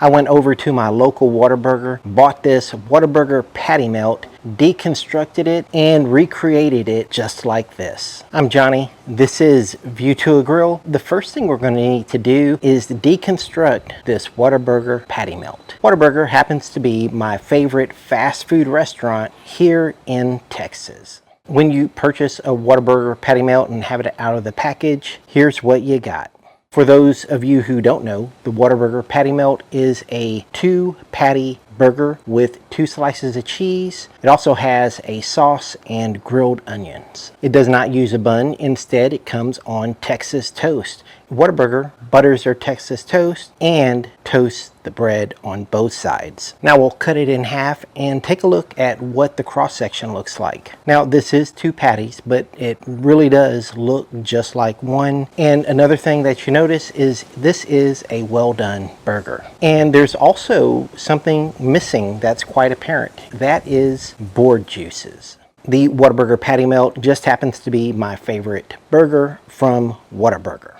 I went over to my local Whataburger, bought this Whataburger Patty Melt, deconstructed it, and recreated it just like this. I'm Johnny. This is View to a Grill. The first thing we're going to need to do is deconstruct this Whataburger Patty Melt. Whataburger happens to be my favorite fast food restaurant here in Texas. When you purchase a Whataburger Patty Melt and have it out of the package, here's what you got. For those of you who don't know, the Whataburger Patty Melt is a 2-patty burger with 2 slices of cheese. It also has a sauce and grilled onions. It does not use a bun. Instead, it comes on Texas toast. Whataburger butters their Texas toast and toasts the bread on both sides. Now we'll cut it in half and take a look at what the cross section looks like. Now this is 2 patties, but it really does look just like one. And another thing that you notice is this is a well done burger. And there's also something missing that's quite apparent. That is board juices. The Whataburger Patty Melt just happens to be my favorite burger from Whataburger.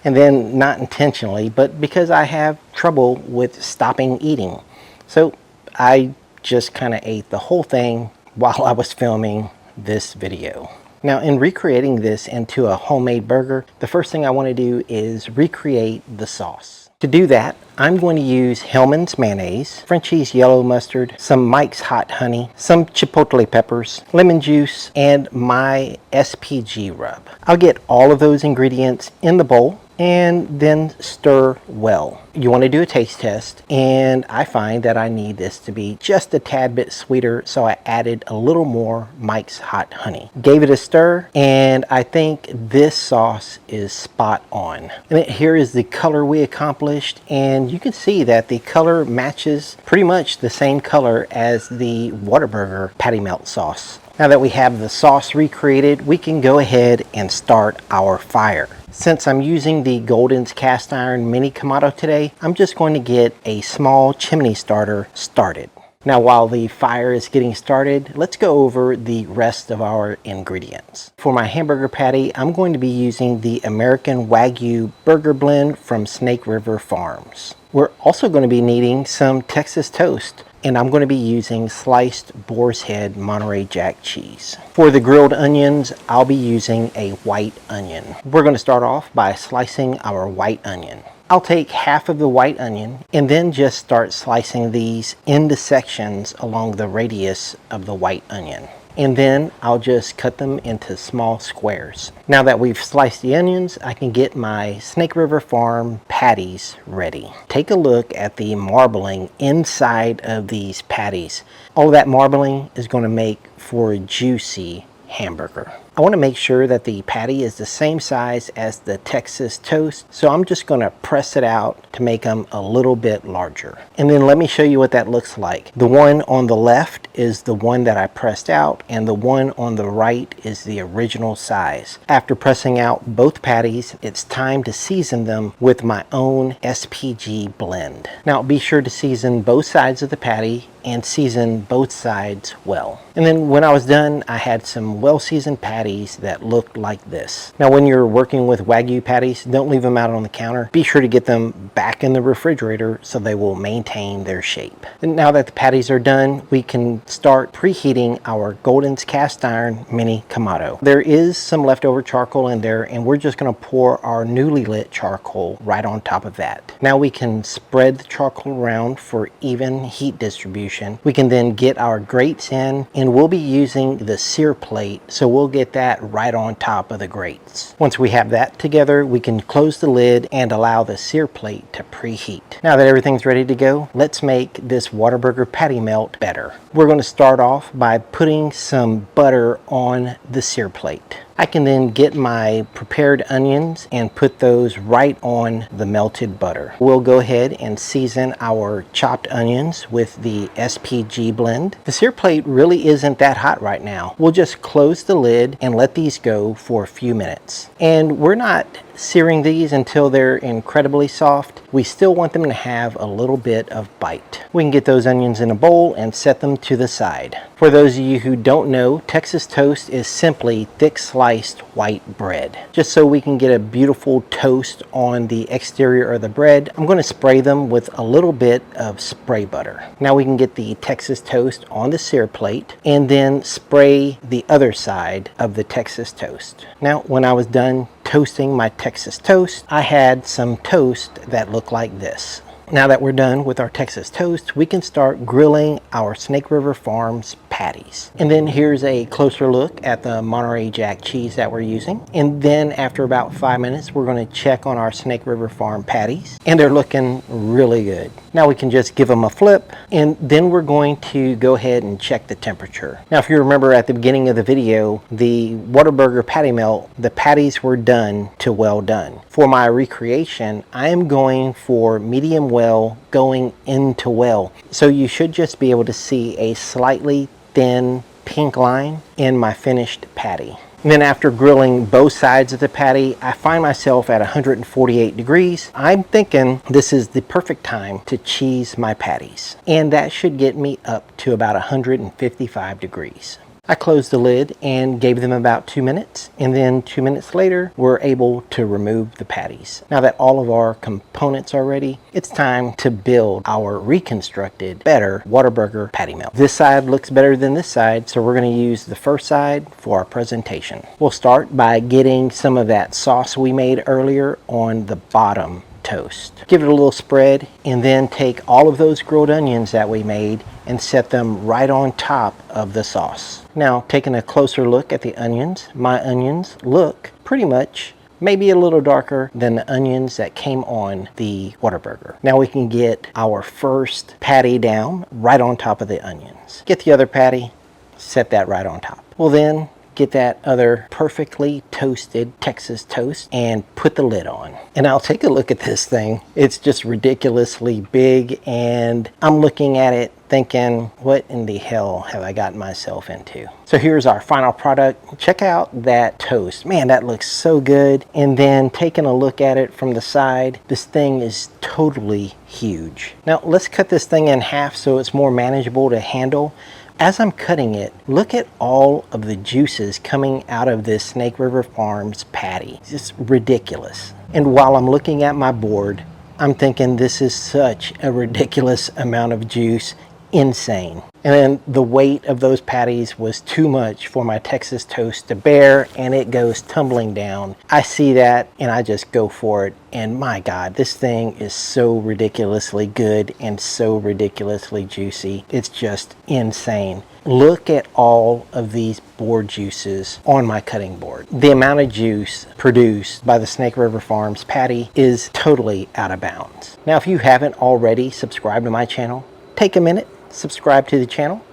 And then, not intentionally, but because I have trouble with stopping eating. So I just kind of ate the whole thing while I was filming this video. Now, in recreating this into a homemade burger, the first thing I want to do is recreate the sauce. To do that, I'm going to use Hellmann's mayonnaise, Frenchie's yellow mustard, some Mike's hot honey, some chipotle peppers, lemon juice, and my SPG rub. I'll get all of those ingredients in the bowl and then stir well. You want to do a taste test, and I find that I need this to be just a tad bit sweeter, so I added a little more Mike's hot honey. Gave it a stir, and I think this sauce is spot on. And here is the color we accomplished, and you can see that the color matches pretty much the same color as the Whataburger Patty Melt sauce. Now that we have the sauce recreated, we can go ahead and start our fire. Since I'm using the Golden's cast iron mini Kamado today, I'm just going to get a small chimney starter started. Now while the fire is getting started, let's go over the rest of our ingredients. For my hamburger patty, I'm going to be using the American Wagyu burger blend from Snake River Farms. We're also going to be needing some Texas toast, and I'm going to be using sliced Boar's Head Monterey Jack cheese. For the grilled onions, I'll be using a white onion. We're going to start off by slicing our white onion. I'll take half of the white onion and then just start slicing these into sections along the radius of the white onion. And then I'll just cut them into small squares. Now that we've sliced the onions, I can get my Snake River Farm patties ready. Take a look at the marbling inside of these patties. All of that marbling is going to make for a juicy hamburger. I want to make sure that the patty is the same size as the Texas toast, so I'm just going to press it out to make them a little bit larger. And then let me show you what that looks like. The one on the left is the one that I pressed out, and the one on the right is the original size. After pressing out both patties, it's time to season them with my own SPG blend. Now be sure to season both sides of the patty and season both sides well. And then when I was done, I had some well-seasoned patties that looked like this. Now when you're working with Wagyu patties, don't leave them out on the counter. Be sure to get them back in the refrigerator so they will maintain their shape. And now that the patties are done, we can start preheating our Golden's cast iron mini Kamado. There is some leftover charcoal in there, and we're just going to pour our newly lit charcoal right on top of that. Now we can spread the charcoal around for even heat distribution. We can then get our grates in, and we'll be using the sear plate, so we'll get that right on top of the grates. Once we have that together, we can close the lid and allow the sear plate to preheat. Now that everything's ready to go, let's make this Whataburger Patty Melt better. We're going to start off by putting some butter on the sear plate. I can then get my prepared onions and put those right on the melted butter. We'll go ahead and season our chopped onions with the SPG blend. The sear plate really isn't that hot right now. We'll just close the lid and let these go for a few minutes. And we're not searing these until they're incredibly soft, we still want them to have a little bit of bite. We can get those onions in a bowl and set them to the side. For those of you who don't know, Texas toast is simply thick sliced white bread. Just so we can get a beautiful toast on the exterior of the bread, I'm going to spray them with a little bit of spray butter. Now we can get the Texas toast on the sear plate and then spray the other side of the Texas toast. Now when I was done toasting my Texas toast, I had some toast that looked like this. Now that we're done with our Texas toast, we can start grilling our Snake River Farms patties. And then here's a closer look at the Monterey Jack cheese that we're using. And then after about 5 minutes, we're going to check on our Snake River Farm patties. And they're looking really good. Now we can just give them a flip, and then we're going to go ahead and check the temperature. Now if you remember at the beginning of the video, the Whataburger Patty Melt, the patties were done to well done. For my recreation, I am going for medium well going into well. So you should just be able to see a slightly thin pink line in my finished patty. And then after grilling both sides of the patty, I find myself at 148 degrees. I'm thinking this is the perfect time to cheese my patties. And that should get me up to about 155 degrees. I closed the lid and gave them about 2 minutes, and then 2 minutes later we're able to remove the patties. Now that all of our components are ready, it's time to build our reconstructed better Whataburger Patty Melt. This side looks better than this side, so we're going to use the first side for our presentation. We'll start by getting some of that sauce we made earlier on the bottom toast. Give it a little spread, and then take all of those grilled onions that we made and set them right on top of the sauce. Now taking a closer look at the onions, my onions look pretty much maybe a little darker than the onions that came on the Whataburger. Now we can get our first patty down right on top of the onions. Get the other patty, set that right on top. We'll then get that other perfectly toasted Texas toast and put the lid on. And I'll take a look at this thing. It's just ridiculously big, and I'm looking at it thinking, what in the hell have I gotten myself into? So here's our final product. Check out that toast. Man, that looks so good. And then taking a look at it from the side, this thing is totally huge. Now let's cut this thing in half so it's more manageable to handle. As I'm cutting it, look at all of the juices coming out of this Snake River Farms patty. It's just ridiculous. And while I'm looking at my board, I'm thinking this is such a ridiculous amount of juice. Insane. And then the weight of those patties was too much for my Texas toast to bear, and it goes tumbling down. I see that and I just go for it, and my God, this thing is so ridiculously good and so ridiculously juicy. It's just insane. Look at all of these board juices on my cutting board. The amount of juice produced by the Snake River Farms patty is totally out of bounds. Now if you haven't already subscribed to my channel, take a minute, subscribe to the channel.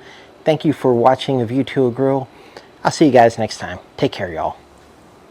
Thank you for watching A View to a Grill. I'll see you guys next time. Take care, y'all.